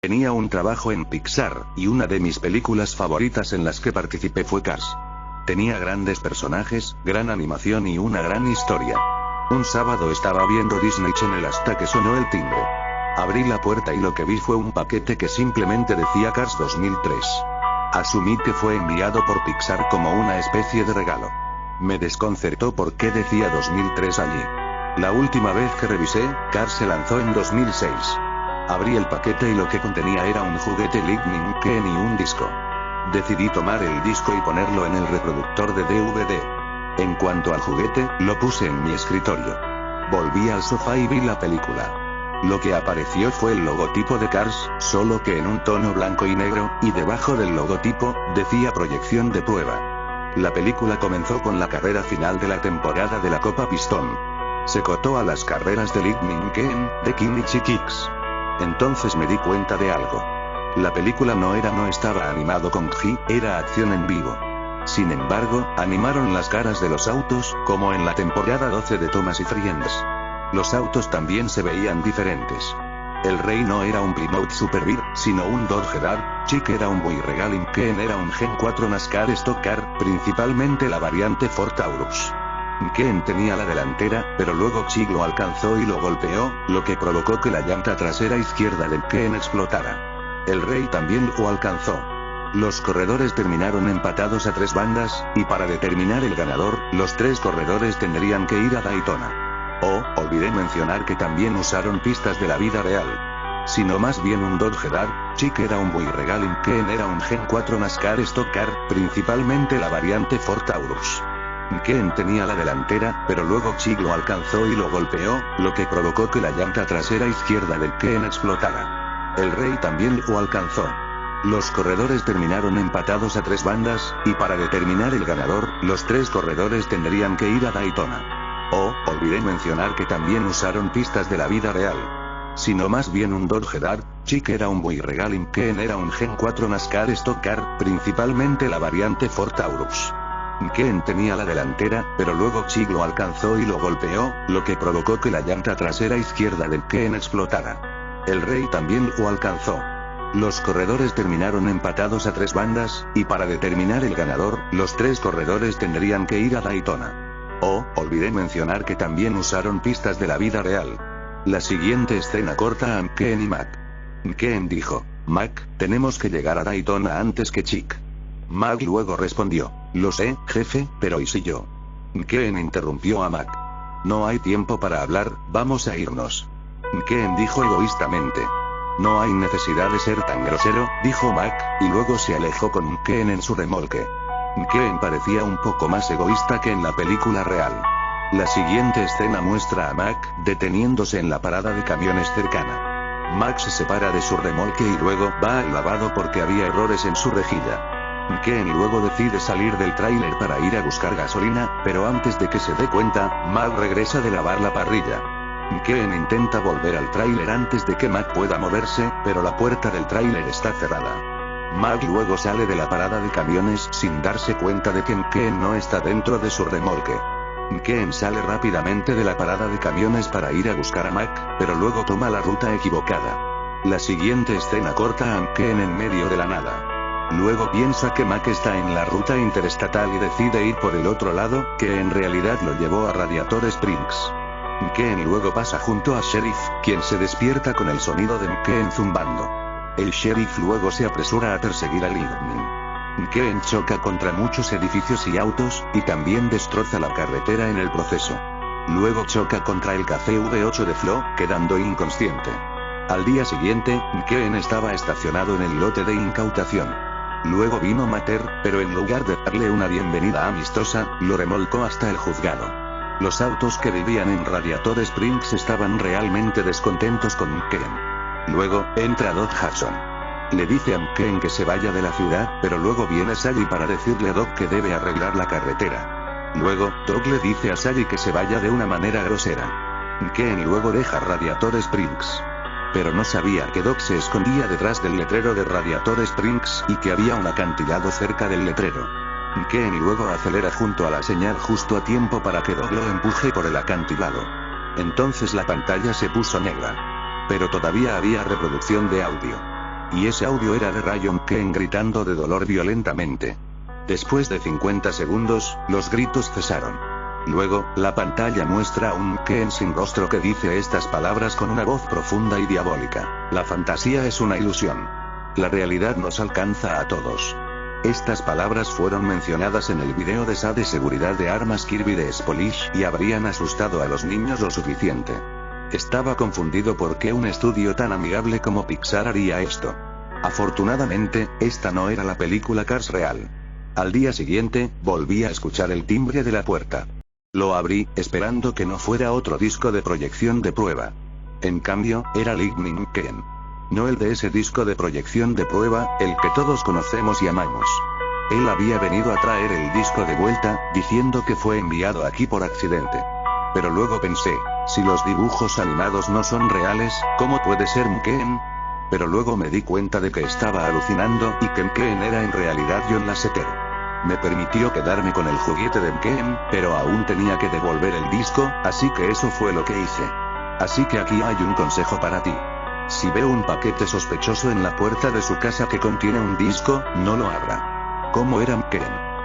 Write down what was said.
Tenía un trabajo en Pixar, y una de mis películas favoritas en las que participé fue Cars. Tenía grandes personajes, gran animación y una gran historia. Un sábado estaba viendo Disney Channel hasta que sonó el timbre. Abrí la puerta y lo que vi fue un paquete que simplemente decía Cars 2003. Asumí que fue enviado por Pixar como una especie de regalo. Me desconcertó porque decía 2003 allí. La última vez que revisé, Cars se lanzó en 2006. Abrí el paquete y lo que contenía era un juguete Lightning McQueen y un disco. Decidí tomar el disco y ponerlo en el reproductor de DVD. En cuanto al juguete, lo puse en mi escritorio. Volví al sofá y vi la película. Lo que apareció fue el logotipo de Cars, solo que en un tono blanco y negro, y debajo del logotipo, decía proyección de prueba. La película comenzó con la carrera final de la temporada de la Copa Pistón. Se cotó a las carreras de Lightning McQueen, de Kimchi Kicks. Entonces me di cuenta de algo. La película no estaba animado con CGI, era acción en vivo. Sin embargo, animaron las caras de los autos, como en la temporada 12 de Thomas y Friends. Los autos también se veían diferentes. El Rey no era un Plymouth Superbir, sino un Dodge Dart, Chick era un Buick Regalim, Ken era un Gen 4 NASCAR Stock Car, principalmente la variante Ford Taurus. Ken tenía la delantera, pero luego Chick lo alcanzó y lo golpeó, lo que provocó que la llanta trasera izquierda del Ken explotara. El Rey también lo alcanzó. Los corredores terminaron empatados a 3 bandas, y para determinar el ganador, los 3 corredores tendrían que ir a Daytona. Oh, olvidé mencionar que también usaron pistas de la vida real. Sino más bien un Dodge Dart, Chick era un Buick Regalim, Ken era un Gen 4 NASCAR Stock Car, principalmente la variante Ford Taurus. Ken tenía la delantera, pero luego Chick lo alcanzó y lo golpeó, lo que provocó que la llanta trasera izquierda del Ken explotara. El Rey también lo alcanzó. Los corredores terminaron empatados a 3 bandas, y para determinar el ganador, los 3 corredores tendrían que ir a Daytona. Oh, olvidé mencionar que también usaron pistas de la vida real. Sino más bien un Dodge Dart, Chick era un Buick Regalim, Ken era un Gen 4 NASCAR Stock Car, principalmente la variante Ford Taurus. Ken tenía la delantera, pero luego Chick lo alcanzó y lo golpeó, lo que provocó que la llanta trasera izquierda del Ken explotara. El Rey también lo alcanzó. Los corredores terminaron empatados a 3 bandas, y para determinar el ganador, los 3 corredores tendrían que ir a Daytona. Oh, olvidé mencionar que también usaron pistas de la vida real. La siguiente escena corta a Ken y Mac. Ken dijo, Mac, tenemos que llegar a Daytona antes que Chick. Mac luego respondió, lo sé, jefe, pero ¿y si yo? Ken interrumpió a Mac. No hay tiempo para hablar, vamos a irnos. Ken dijo egoístamente. No hay necesidad de ser tan grosero, dijo Mac, y luego se alejó con Ken en su remolque. Ken parecía un poco más egoísta que en la película real. La siguiente escena muestra a Mac, deteniéndose en la parada de camiones cercana. Mac se separa de su remolque y luego va al lavado porque había errores en su rejilla. Ken luego decide salir del tráiler para ir a buscar gasolina, pero antes de que se dé cuenta, Mac regresa de lavar la parrilla. Ken intenta volver al tráiler antes de que Mac pueda moverse, pero la puerta del tráiler está cerrada. Mac luego sale de la parada de camiones sin darse cuenta de que Ken no está dentro de su remolque. Ken sale rápidamente de la parada de camiones para ir a buscar a Mac, pero luego toma la ruta equivocada. La siguiente escena corta a Ken en medio de la nada. Luego piensa que Mac está en la ruta interestatal y decide ir por el otro lado, que en realidad lo llevó a Radiator Springs. Ken luego pasa junto a Sheriff, quien se despierta con el sonido de Ken zumbando. El Sheriff luego se apresura a perseguir a Lightning. Ken choca contra muchos edificios y autos, y también destroza la carretera en el proceso. Luego choca contra el café V8 de Flo, quedando inconsciente. Al día siguiente, Ken estaba estacionado en el lote de incautación. Luego vino Mater, pero en lugar de darle una bienvenida amistosa, lo remolcó hasta el juzgado. Los autos que vivían en Radiator Springs estaban realmente descontentos con Ken. Luego, entra Doc Hudson. Le dice a Ken que se vaya de la ciudad, pero luego viene Sally para decirle a Doc que debe arreglar la carretera. Luego, Doc le dice a Sally que se vaya de una manera grosera. Ken luego deja Radiator Springs. Pero no sabía que Doc se escondía detrás del letrero de Radiator Springs y que había un acantilado cerca del letrero. Ken luego acelera junto a la señal justo a tiempo para que Doc lo empuje por el acantilado. Entonces la pantalla se puso negra. Pero todavía había reproducción de audio. Y ese audio era de Ryan Ken gritando de dolor violentamente. Después de 50 segundos, los gritos cesaron. Luego, la pantalla muestra a un Ken sin rostro que dice estas palabras con una voz profunda y diabólica. La fantasía es una ilusión. La realidad nos alcanza a todos. Estas palabras fueron mencionadas en el video de SA de seguridad de armas Kirby de Spolish y habrían asustado a los niños lo suficiente. Estaba confundido por qué un estudio tan amigable como Pixar haría esto. Afortunadamente, esta no era la película Cars real. Al día siguiente, volví a escuchar el timbre de la puerta. Lo abrí, esperando que no fuera otro disco de proyección de prueba. En cambio, era Lightning Ken. No el de ese disco de proyección de prueba, el que todos conocemos y amamos. Él había venido a traer el disco de vuelta, diciendo que fue enviado aquí por accidente. Pero luego pensé, si los dibujos animados no son reales, ¿cómo puede ser Ken? Pero luego me di cuenta de que estaba alucinando y que Ken era en realidad John Lasseter. Me permitió quedarme con el juguete de Ken, pero aún tenía que devolver el disco, así que eso fue lo que hice. Así que aquí hay un consejo para ti. Si ve un paquete sospechoso en la puerta de su casa que contiene un disco, no lo abra. ¿Cómo era Ken?